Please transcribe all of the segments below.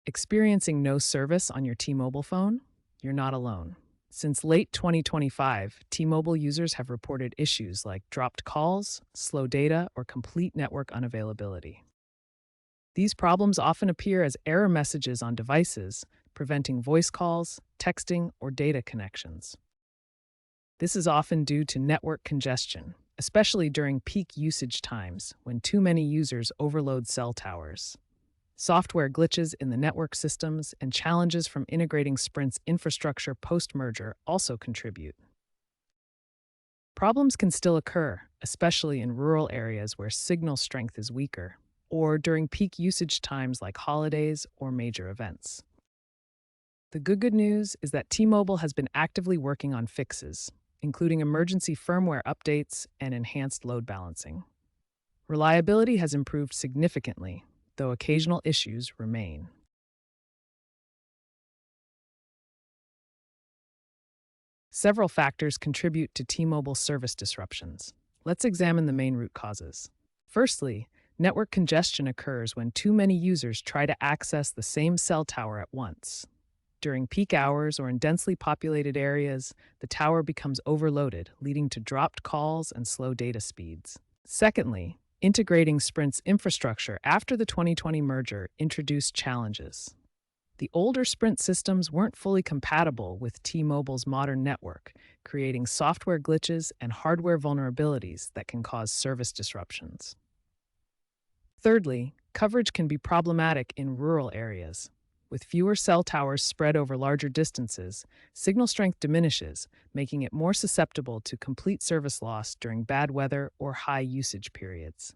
Experiencing no service on your T-Mobile phone? You're not alone. Since late 2025, T-Mobile users have reported issues like dropped calls, slow data, or complete network unavailability. These problems often appear as error messages on devices, preventing voice calls, texting, or data connections. This is often due to network congestion, especially during peak usage times when too many users overload cell towers. Software glitches in the network systems and challenges from integrating Sprint's infrastructure post-merger also contribute. Problems can still occur, especially in rural areas where signal strength is weaker, or during peak usage times like holidays or major events. The good news is that T-Mobile has been actively working on fixes, including emergency firmware updates and enhanced load balancing. Reliability has improved significantly, though occasional issues remain. Several factors contribute to T-Mobile service disruptions. Let's examine the main root causes. Firstly, network congestion occurs when too many users try to access the same cell tower at once. During peak hours or in densely populated areas, the tower becomes overloaded, leading to dropped calls and slow data speeds. Secondly, integrating Sprint's infrastructure after the 2020 merger introduced challenges. The older Sprint systems weren't fully compatible with T-Mobile's modern network, creating software glitches and hardware vulnerabilities that can cause service disruptions. Thirdly, coverage can be problematic in rural areas. With fewer cell towers spread over larger distances, signal strength diminishes, making it more susceptible to complete service loss during bad weather or high usage periods.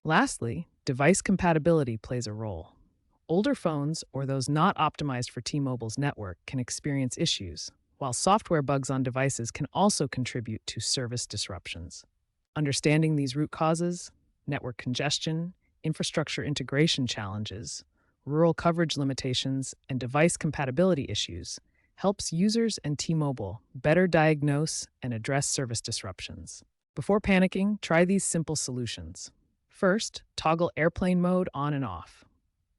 Lastly, device compatibility plays a role. Older phones, or those not optimized for T-Mobile's network, can experience issues, while software bugs on devices can also contribute to service disruptions. Understanding these root causes, network congestion, infrastructure integration challenges, rural coverage limitations, and device compatibility issues helps users and T-Mobile better diagnose and address service disruptions. Before panicking, try these simple solutions. First, toggle airplane mode on and off.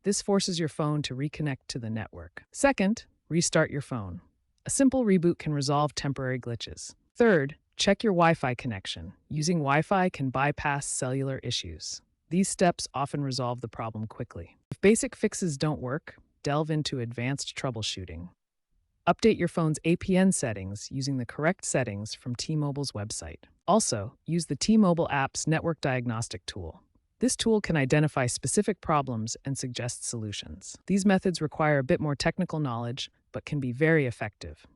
This forces your phone to reconnect to the network. Second, restart your phone. A simple reboot can resolve temporary glitches. Third, check your Wi-Fi connection. Using Wi-Fi can bypass cellular issues. These steps often resolve the problem quickly. If basic fixes don't work, delve into advanced troubleshooting. Update your phone's APN settings using the correct settings from T-Mobile's website. Also, use the T-Mobile app's network diagnostic tool. This tool can identify specific problems and suggest solutions. These methods require a bit more technical knowledge, but can be very effective.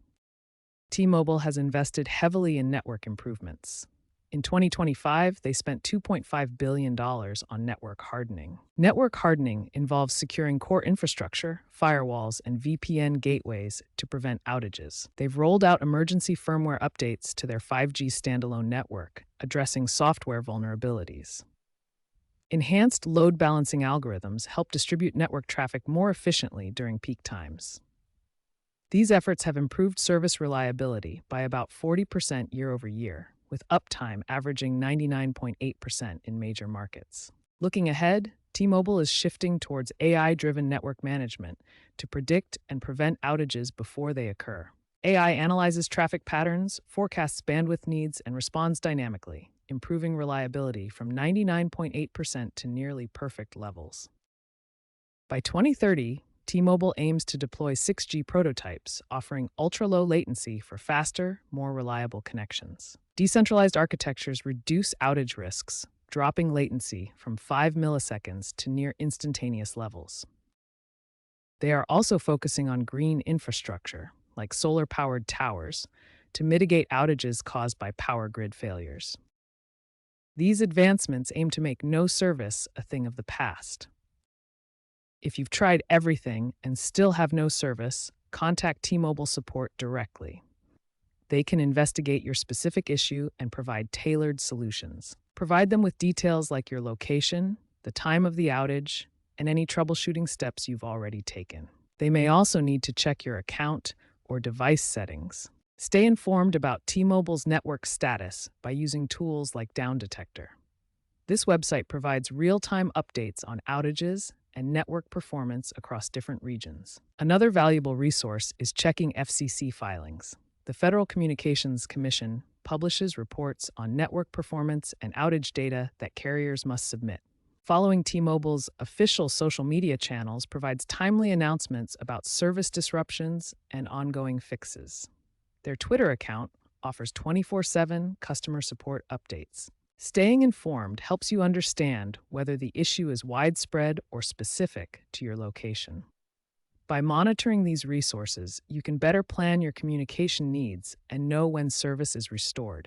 T-Mobile has invested heavily in network improvements. In 2025, they spent $2.5 billion on network hardening. Network hardening involves securing core infrastructure, firewalls, and VPN gateways to prevent outages. They've rolled out emergency firmware updates to their 5G standalone network, addressing software vulnerabilities. Enhanced load balancing algorithms help distribute network traffic more efficiently during peak times. These efforts have improved service reliability by about 40% year over year, with uptime averaging 99.8% in major markets. Looking ahead, T-Mobile is shifting towards AI-driven network management to predict and prevent outages before they occur. AI analyzes traffic patterns, forecasts bandwidth needs, and responds dynamically, improving reliability from 99.8% to nearly perfect levels. By 2030, T-Mobile aims to deploy 6G prototypes, offering ultra-low latency for faster, more reliable connections. Decentralized architectures reduce outage risks, dropping latency from 5 milliseconds to near instantaneous levels. They are also focusing on green infrastructure, like solar-powered towers, to mitigate outages caused by power grid failures. These advancements aim to make no service a thing of the past. If you've tried everything and still have no service, contact T-Mobile support directly. They can investigate your specific issue and provide tailored solutions. Provide them with details like your location, the time of the outage, and any troubleshooting steps you've already taken. They may also need to check your account or device settings. Stay informed about T-Mobile's network status by using tools like Down Detector. This website provides real-time updates on outages and network performance across different regions. Another valuable resource is checking FCC filings. The Federal Communications Commission publishes reports on network performance and outage data that carriers must submit. Following T-Mobile's official social media channels provides timely announcements about service disruptions and ongoing fixes. Their Twitter account offers 24/7 customer support updates. Staying informed helps you understand whether the issue is widespread or specific to your location. By monitoring these resources, you can better plan your communication needs and know when service is restored.